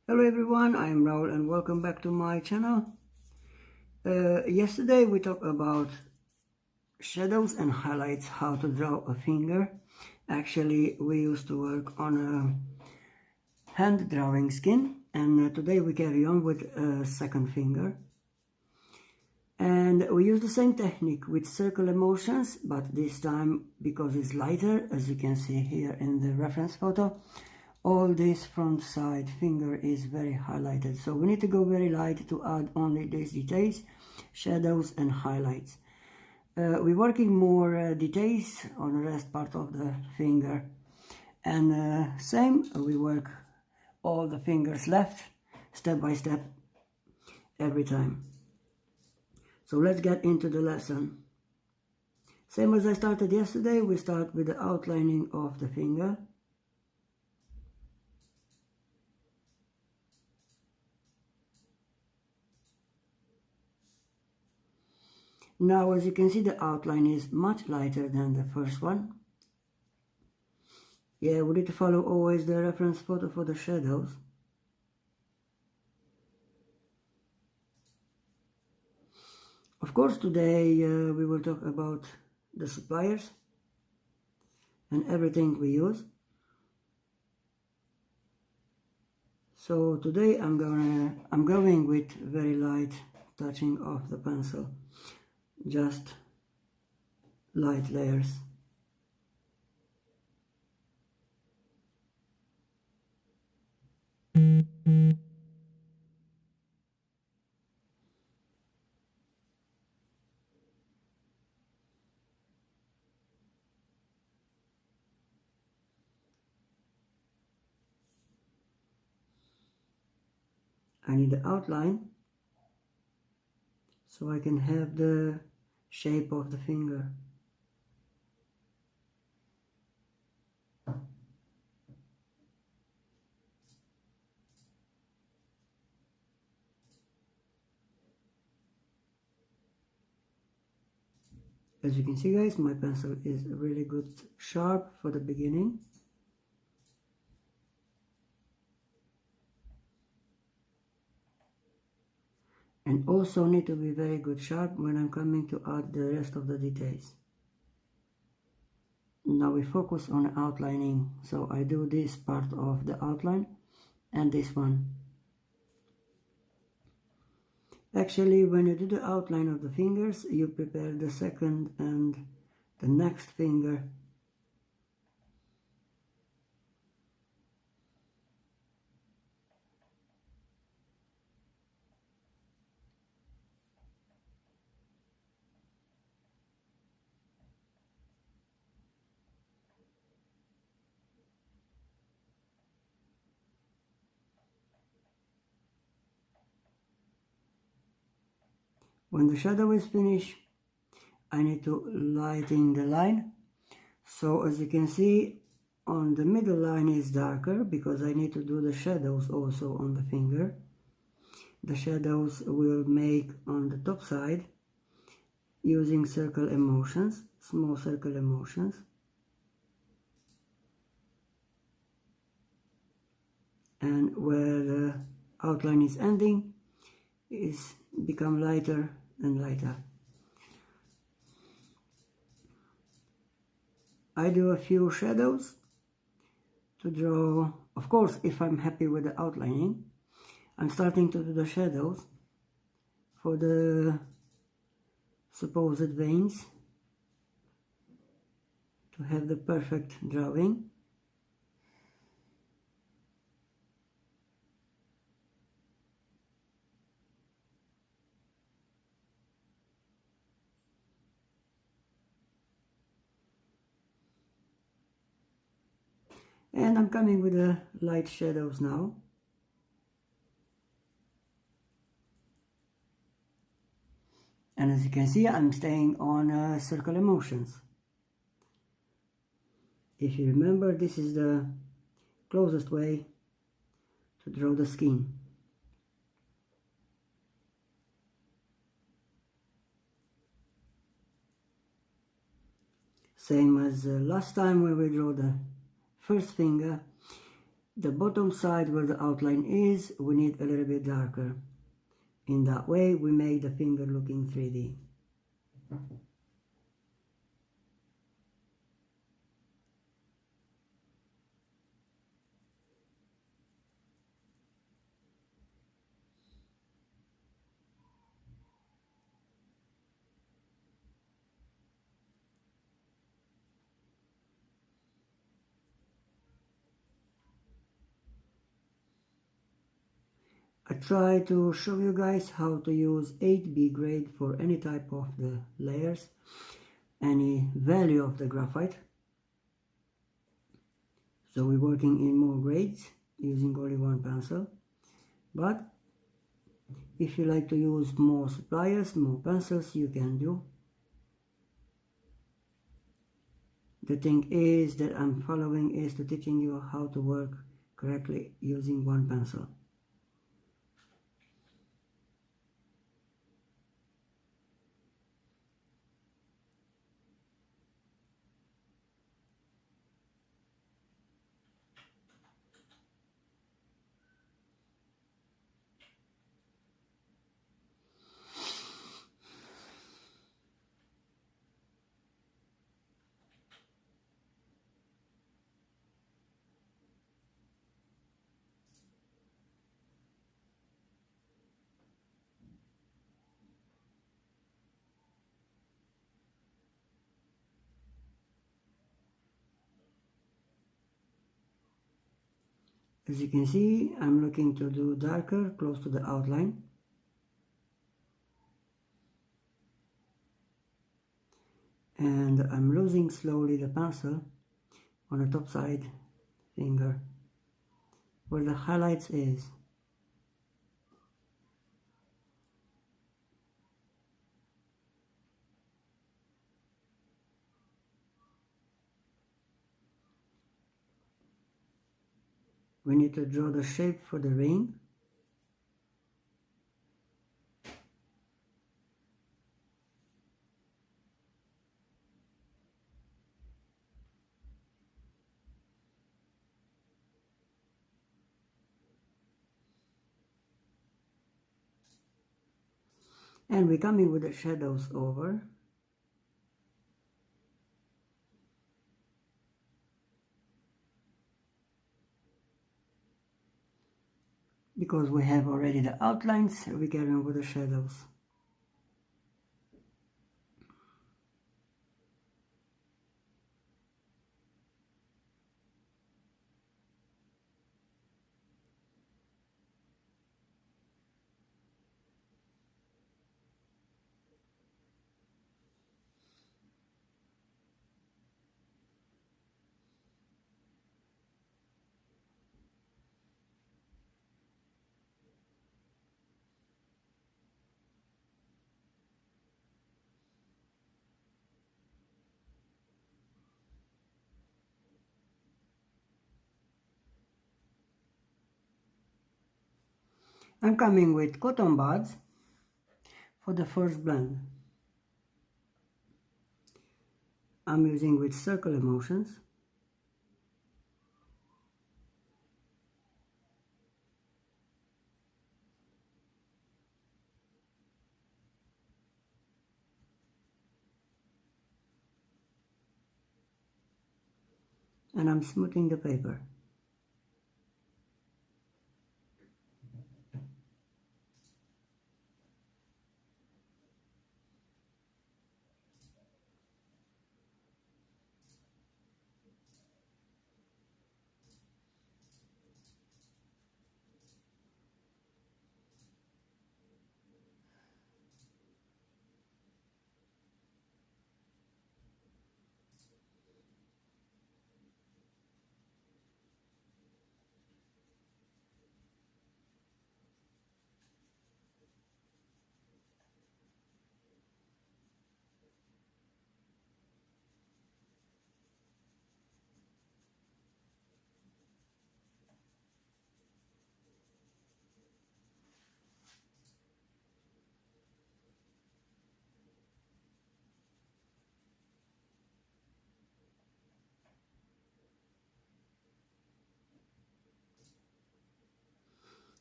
Hello everyone, I'm Raul and welcome back to my channel. Yesterday we talked about shadows and highlights, how to draw a finger. Actually, we used to work on a hand drawing skin, and today we carry on with a second finger. And we use the same technique with circle emotions, but this time, because it's lighter, as you can see here in the reference photo, all this front side finger is very highlighted. So we need to go very light to add only these details, shadows and highlights. We're working more details on the rest part of the finger. And same, we work all the fingers left, step by step, every time. So let's get into the lesson. Same as I started yesterday, we start with the outlining of the finger. Now, as you can see, the outline is much lighter than the first one. Yeah, we need to follow always the reference photo for the shadows. Of course, today we will talk about the suppliers and everything we use. So today I'm going with very light touching of the pencil, just light layers. I need the outline so I can have the shape of the finger. As you can see, guys, my pencil is really good sharp for the beginning. And also need to be very good sharp when I'm coming to add the rest of the details. Now we focus on outlining, so I do this part of the outline and this one. Actually, when you do the outline of the fingers, you prepare the second and the next finger. When the shadow is finished, I need to lighten the line. So as you can see, on the middle line is darker because I need to do the shadows also on the finger. The shadows will make on the top side using circle emotions, small circle emotions. And where the outline is ending is become lighter and lighter. I do a few shadows to draw. Of course, if I'm happy with the outlining, I'm starting to do the shadows for the supposed veins to have the perfect drawing. And I'm coming with the light shadows now. And as you can see, I'm staying on circle emotions. If you remember, this is the closest way to draw the skin. Same as last time when we draw the first finger. the bottom side where the outline is, we need a little bit darker. In that way, we make the finger looking 3D. I try to show you guys how to use 8B grade for any type of the layers, any value of the graphite. So we're working in more grades using only one pencil. But if you like to use more suppliers, more pencils, you can do. The thing is that I'm following is to teaching you how to work correctly using one pencil. As you can see, I'm looking to do darker, close to the outline. And I'm losing slowly the pencil on the top side finger where the highlights is. We need to draw the shape for the ring. And we're coming with the shadows over. Because we have already the outlines, we carry on with the shadows. I'm coming with cotton buds for the first blend. I'm using with circular motions. And I'm smoothing the paper.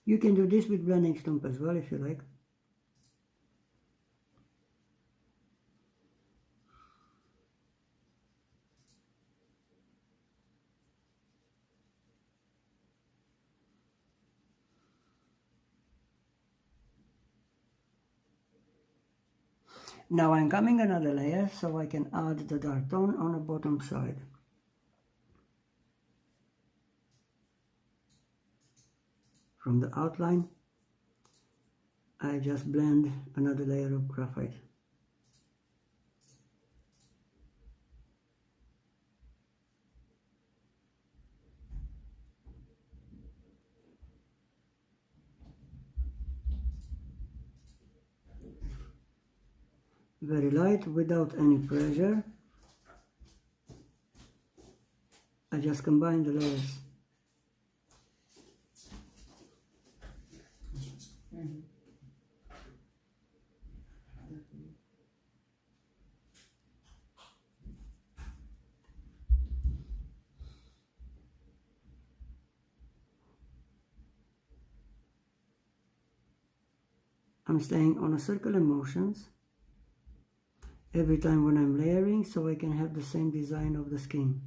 You can do this with blending stump as well if you like. Now I'm coming another layer so I can add the dark tone on the bottom side. From the outline, I just blend another layer of graphite. Very light, without any pressure. I just combine the layers. I'm staying on a circular motions every time when I'm layering so I can have the same design of the skin.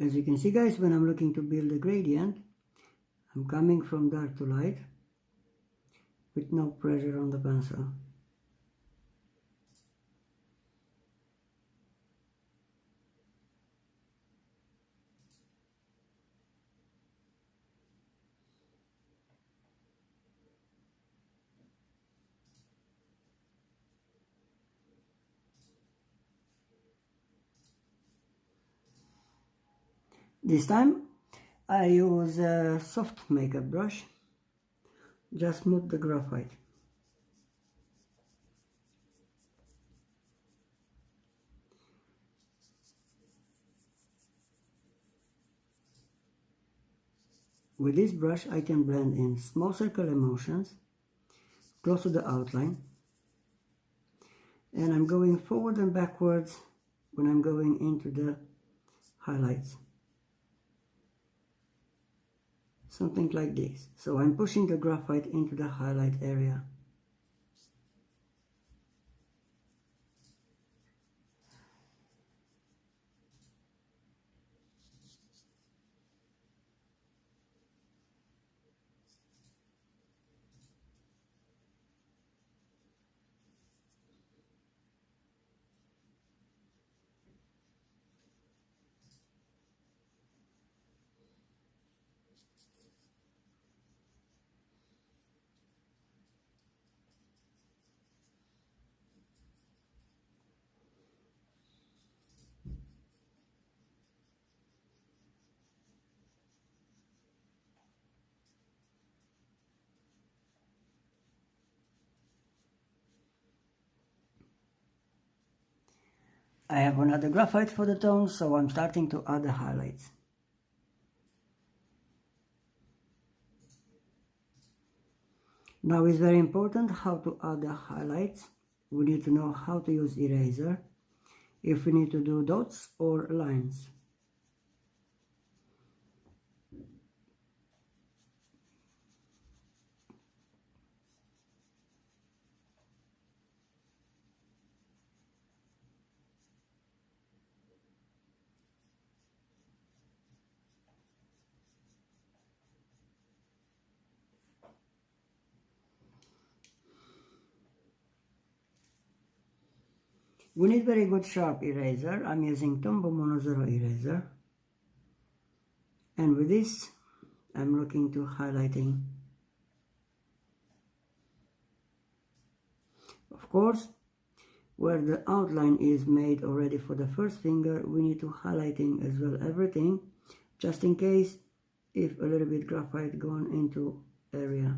As you can see guys, when I'm looking to build a gradient, I'm coming from dark to light with no pressure on the pencil. This time I use a soft makeup brush, just smooth the graphite. With this brush I can blend in small circular motions close to the outline, and I'm going forward and backwards when I'm going into the highlights. Something like this. So I'm pushing the graphite into the highlight area. I have another graphite for the tones, so I'm starting to add the highlights. Now it's very important how to add the highlights. We need to know how to use eraser, if we need to do dots or lines. We need very good sharp eraser. I'm using Tombow Mono Zero eraser. And with this, I'm looking to highlighting. Of course, where the outline is made already for the first finger, we need to highlighting as well everything, just in case if a little bit graphite gone into area.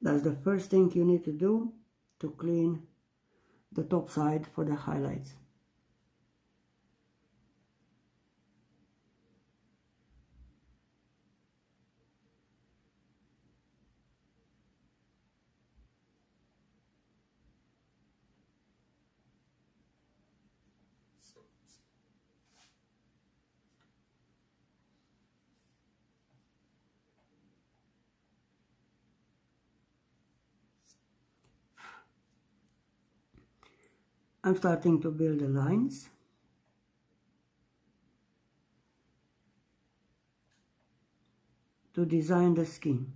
That's the first thing you need to do to clean the top side for the highlights. I'm starting to build the lines. To design the skin.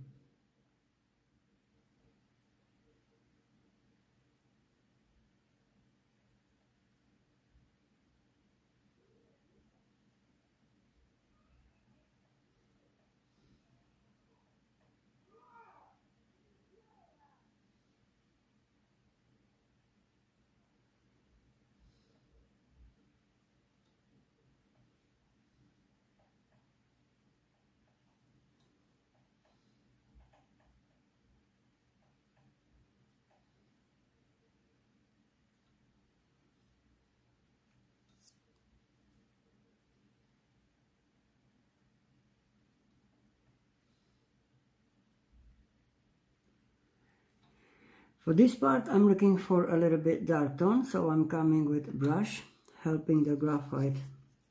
For this part, I'm looking for a little bit dark tone, so I'm coming with brush, helping the graphite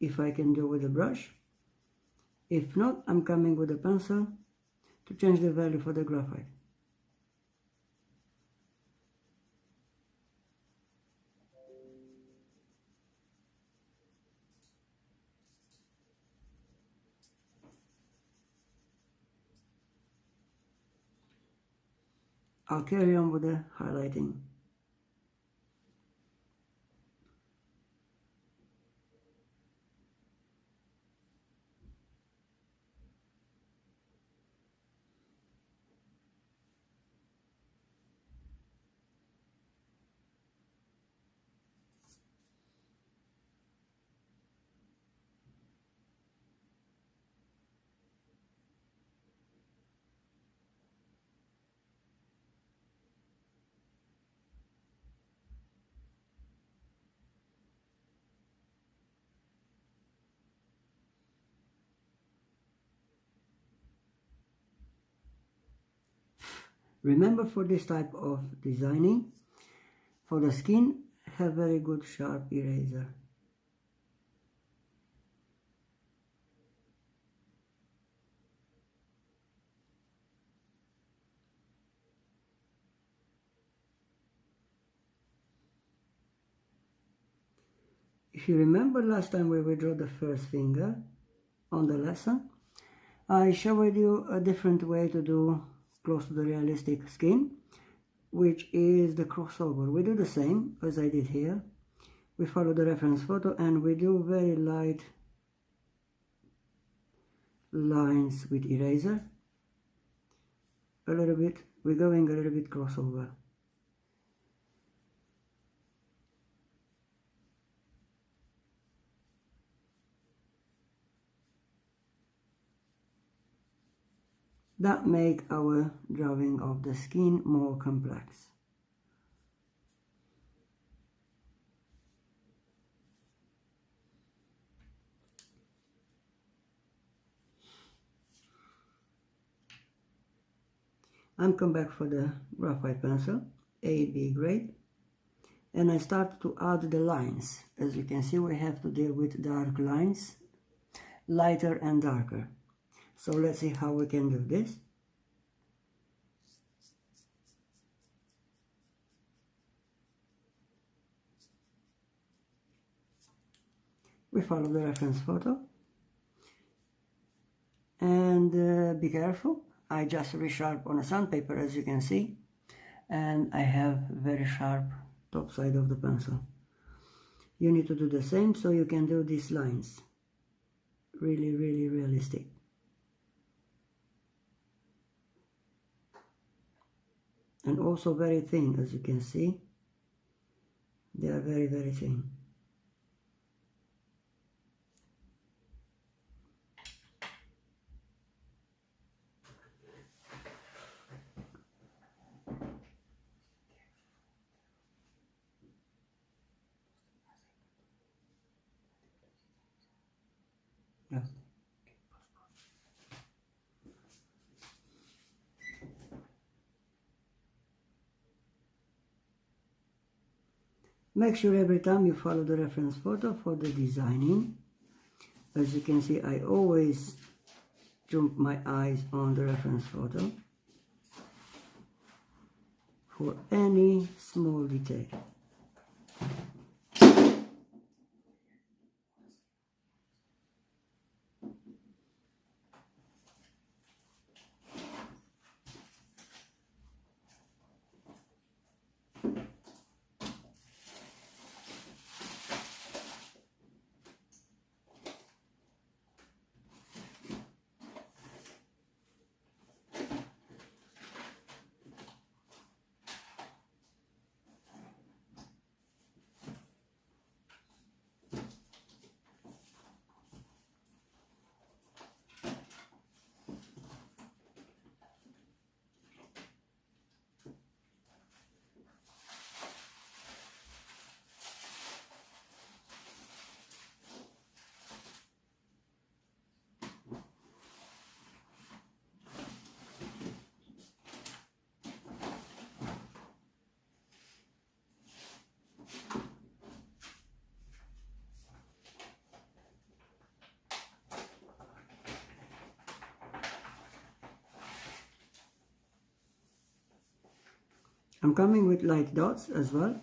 if I can do with a brush. If not, I'm coming with a pencil to change the value for the graphite. I'll carry on with the highlighting. Remember, for this type of designing, for the skin, have very good sharp eraser. If you remember last time we drew the first finger on the lesson, I showed you a different way to do close to the realistic skin, which is the crossover. We do the same as I did here. We follow the reference photo and we do very light lines with eraser. A little bit, we're going a little bit crossover. That make our drawing of the skin more complex. I'm come back for the graphite pencil, 8B grade, and I start to add the lines. As you can see, we have to deal with dark lines, lighter and darker. So let's see how we can do this. We follow the reference photo and be careful. I just resharp on a sandpaper, as you can see, and I have very sharp top side of the pencil. You need to do the same so you can do these lines really, really realistic. And also very thin, as you can see. They are very, very thin. Yeah. Make sure every time you follow the reference photo for the designing. As you can see, I always jump my eyes on the reference photo for any small detail. I'm coming with light dots as well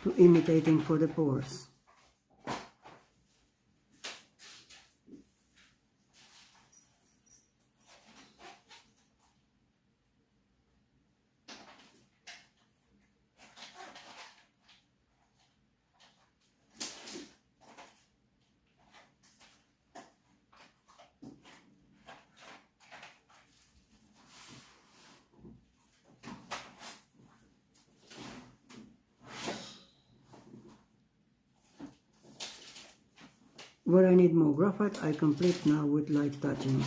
to imitating for the pores. Where I need more graphite, I complete now with light touching.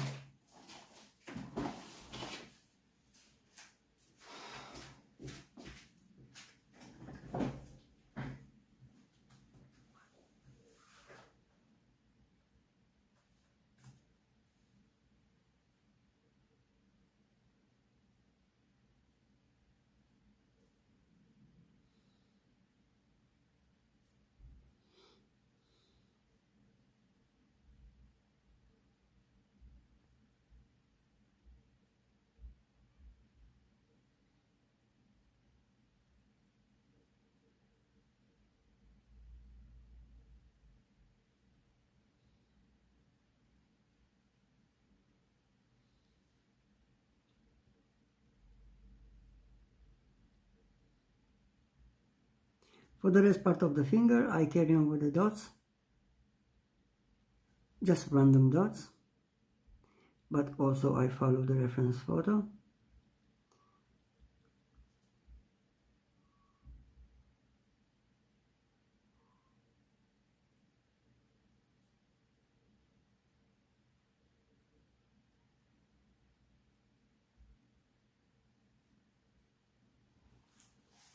For the rest part of the finger, I carry on with the dots, just random dots, but also I follow the reference photo.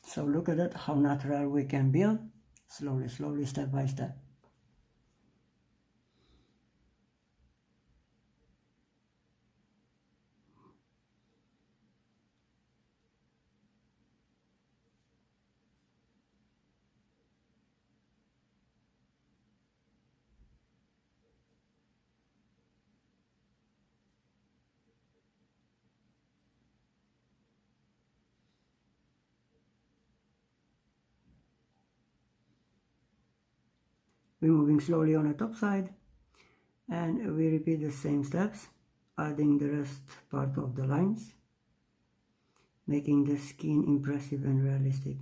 So look at that, how natural we can build, slowly, slowly, step by step. We're moving slowly on the top side, and we repeat the same steps adding the rest part of the lines, making the skin impressive and realistic.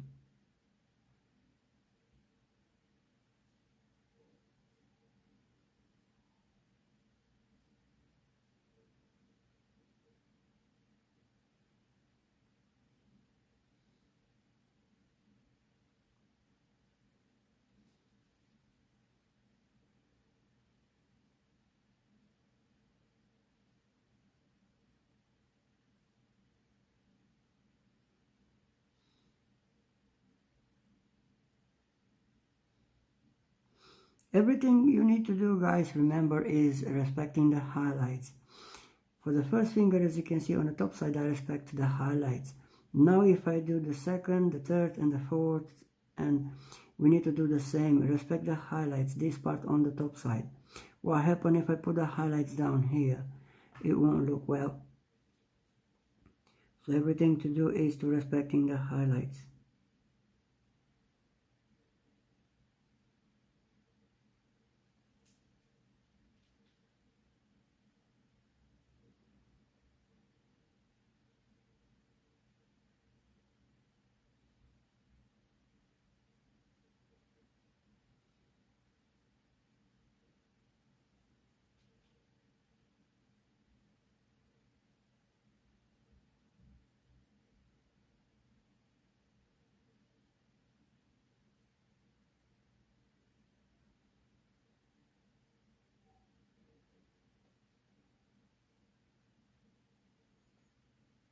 Everything you need to do, guys, remember, is respecting the highlights. For the first finger, as you can see on the top side, I respect the highlights. Now if I do the second, the third and the fourth, and we need to do the same, respect the highlights, this part on the top side. What happens if I put the highlights down here? It won't look well. So everything to do is to respecting the highlights.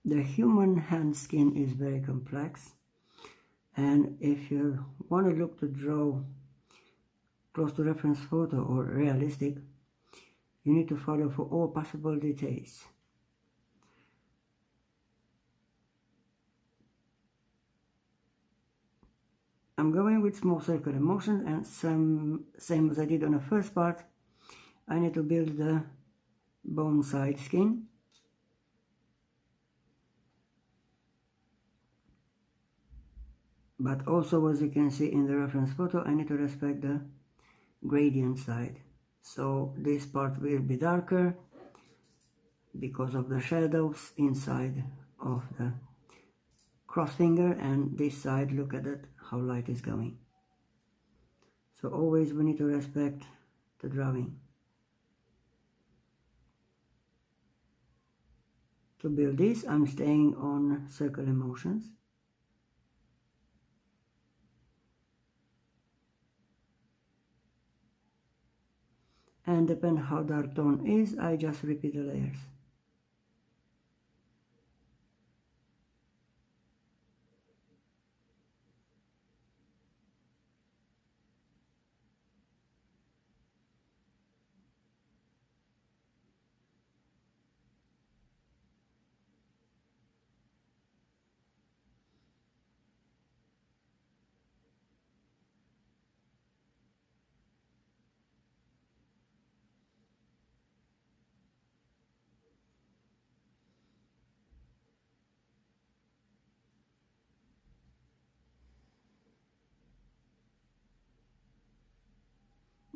The human hand skin is very complex, and if you want to look to draw close to reference photo or realistic, you need to follow for all possible details. I'm going with small circular motion, and same as I did on the first part, I need to build the bone side skin. But also, as you can see in the reference photo, I need to respect the gradient side. So this part will be darker because of the shadows inside of the cross finger, and this side, look at it, how light is going. So always we need to respect the drawing. To build this, I'm staying on circular motions. And depending how dark tone is, I just repeat the layers.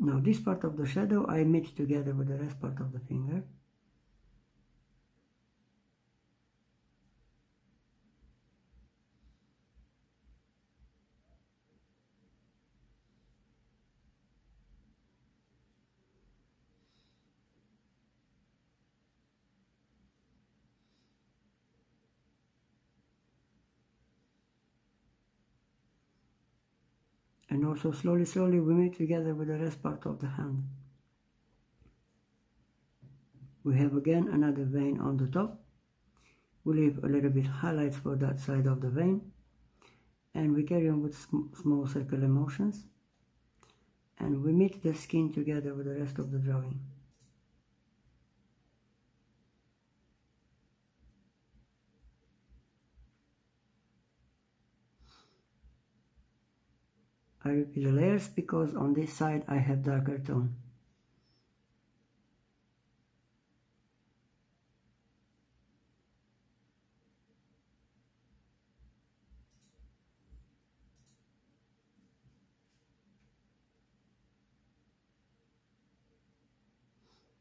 Now this part of the shadow I mix together with the rest part of the finger. And also slowly we mix together with the rest part of the hand. We have again another vein on the top. We leave a little bit highlights for that side of the vein, and we carry on with small circular motions, and we meet the skin together with the rest of the drawing. I repeat the layers because on this side I have darker tone.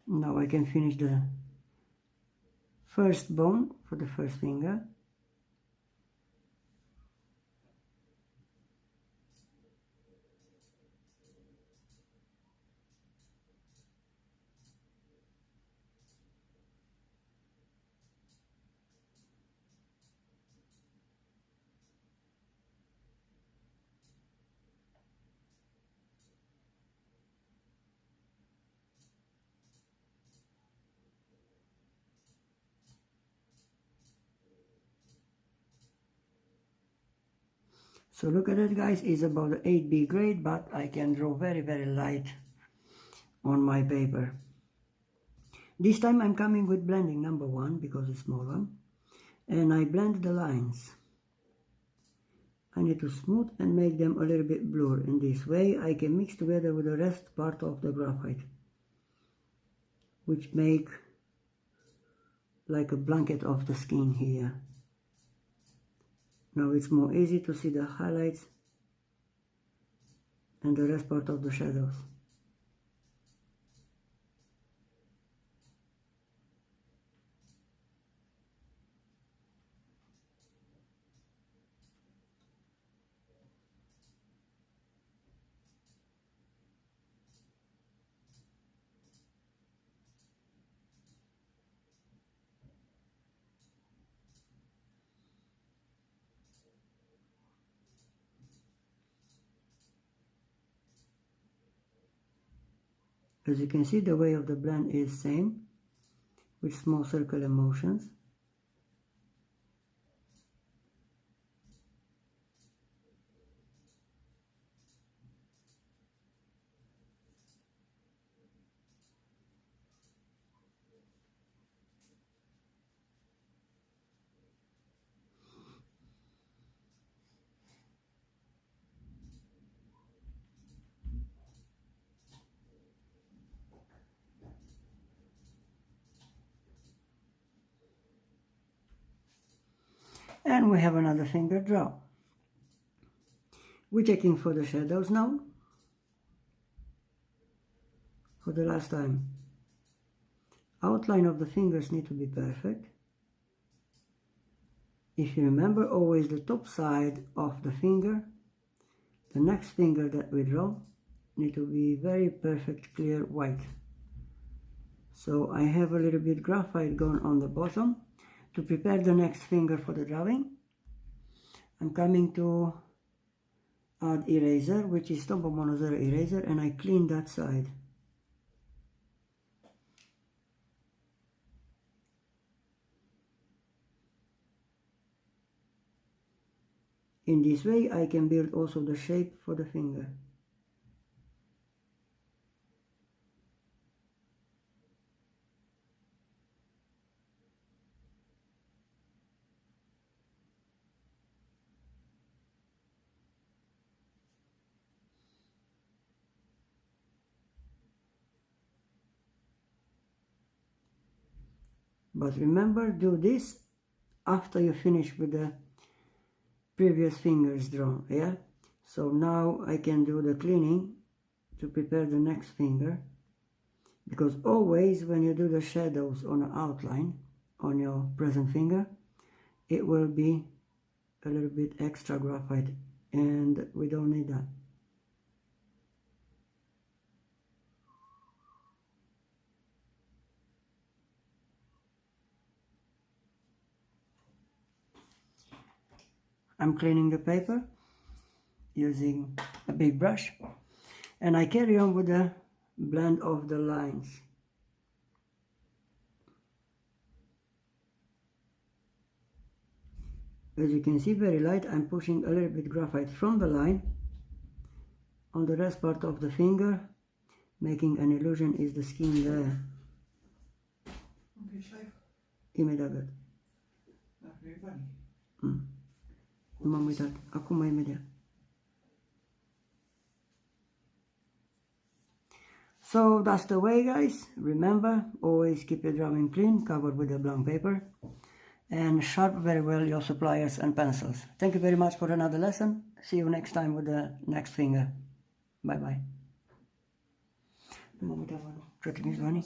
Now I can finish the first bone for the first finger. So look at it, guys, it's about 8B grade, but I can draw very, very light on my paper. This time I'm coming with blending number 1 because it's small one, and I blend the lines. I need to smooth and make them a little bit blur. In this way I can mix together with the rest part of the graphite, which make like a blanket of the skin here. Now it's more easy to see the highlights and the rest part of the shadows. As you can see, the way of the blend is same, with small circular motions. And we have another finger draw. We're checking for the shadows now. For the last time. Outline of the fingers need to be perfect. If you remember, always the top side of the finger, the next finger that we draw, need to be very perfect, clear white. So I have a little bit graphite going on the bottom. To prepare the next finger for the drawing, I'm coming to add eraser, which is Tombow Mono 0 eraser, and I clean that side. In this way I can build also the shape for the finger. But remember, do this after you finish with the previous fingers drawn, yeah? So now I can do the cleaning to prepare the next finger, because always when you do the shadows on an outline on your present finger, it will be a little bit extra graphite, and we don't need that. I'm cleaning the paper using a big brush, and I carry on with the blend of the lines. As you can see, very light. I'm pushing a little bit graphite from the line on the rest part of the finger, making an illusion is the skin there. Imediat. Nu m-am uitat. Acum imediat. So that's the way, guys. Remember, always keep your drawing clean, covered with a blank paper, and sharp very well your suppliers and pencils. Thank you very much for another lesson. See you next time with the next finger. Bye bye. Nu m-am uitat, frate, mi-ți banii?